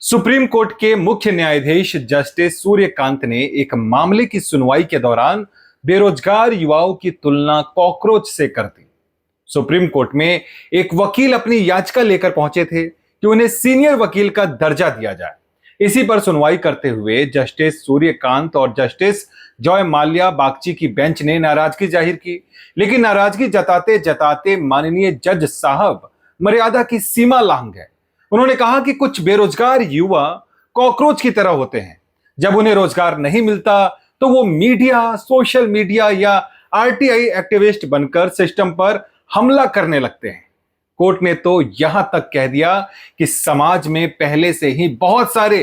Supreme court के मुख्य न्यायाधीश जस्टिस सूर्यकांत ने एक मामले की सुनवाई के दौरान बेरोजगार युवाओं की तुलना कॉकरोच से कर दी। सुप्रीम कोर्ट में एक वकील अपनी याचिका लेकर पहुंचे थे कि उन्हें सीनियर वकील का दर्जा दिया जाए। इसी पर सुनवाई करते हुए जस्टिस सूर्यकांत और जस्टिस जॉय माल्या बागची की बेंच ने नाराजगी जाहिर की, लेकिन नाराजगी जताते जताते माननीय जज साहब मर्यादा की सीमा लांघ गए। उन्होंने कहा कि कुछ बेरोजगार युवा कॉकरोच की तरह होते हैं। जब उन्हें रोजगार नहीं मिलता तो वो मीडिया, सोशल मीडिया या आरटीआई एक्टिविस्ट बनकर सिस्टम पर हमला करने लगते हैं। कोर्ट ने तो यहां तक कह दिया कि समाज में पहले से ही बहुत सारे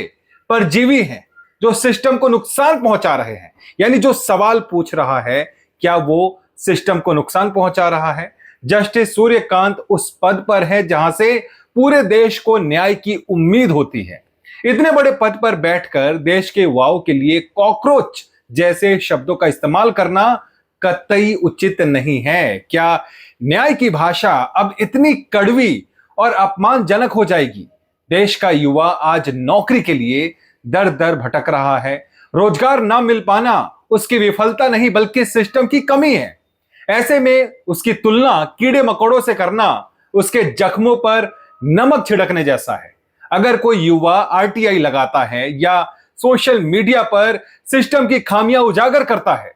परजीवी हैं जो सिस्टम को नुकसान पहुंचा रहे हैं। यानी जो सवाल पूछ रहा है, क्या वो सिस्टम को नुकसान पहुंचा रहा है? जस्टिस सूर्यकांत उस पद पर है जहां से पूरे देश को न्याय की उम्मीद होती है। इतने बड़े पद पर बैठकर देश के युवाओं के लिए कॉकरोच जैसे शब्दों का इस्तेमाल करना कतई उचित नहीं है। क्या न्याय की भाषा अब इतनी कड़वी और अपमानजनक हो जाएगी? देश का युवा आज नौकरी के लिए दर दर भटक रहा है। रोजगार ना मिल पाना उसकी विफलता नहीं बल्कि सिस्टम की कमी है। ऐसे में उसकी तुलना कीड़े मकोड़ों से करना उसके जख्मों पर नमक छिड़कने जैसा है। अगर कोई युवा आरटीआई लगाता है या सोशल मीडिया पर सिस्टम की खामियां उजागर करता है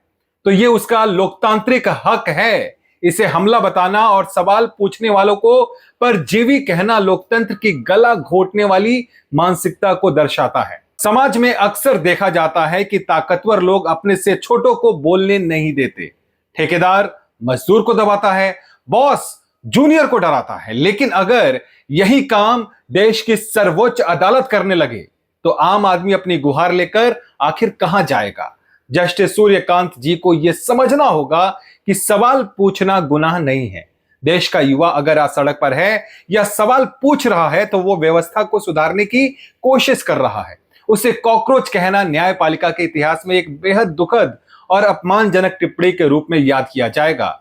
तो यह उसका लोकतांत्रिक हक है। इसे हमला बताना और सवाल पूछने वालों को परजीवी कहना लोकतंत्र की गला घोटने वाली मानसिकता को दर्शाता है। समाज में अक्सर देखा जाता है कि ताकतवर लोग अपने से छोटों को बोलने नहीं देते। ठेकेदार मजदूर को दबाता है, बॉस जूनियर को डराता है। लेकिन अगर यही काम देश की सर्वोच्च अदालत करने लगे तो आम आदमी अपनी गुहार लेकर आखिर कहां जाएगा? जस्टिस सूर्यकांत जी को यह समझना होगा कि सवाल पूछना गुनाह नहीं है। देश का युवा अगर आज सड़क पर है या सवाल पूछ रहा है तो वो व्यवस्था को सुधारने की कोशिश कर रहा है। उसे कॉकरोच कहना न्यायपालिका के इतिहास में एक बेहद दुखद और अपमानजनक टिप्पणी के रूप में याद किया जाएगा।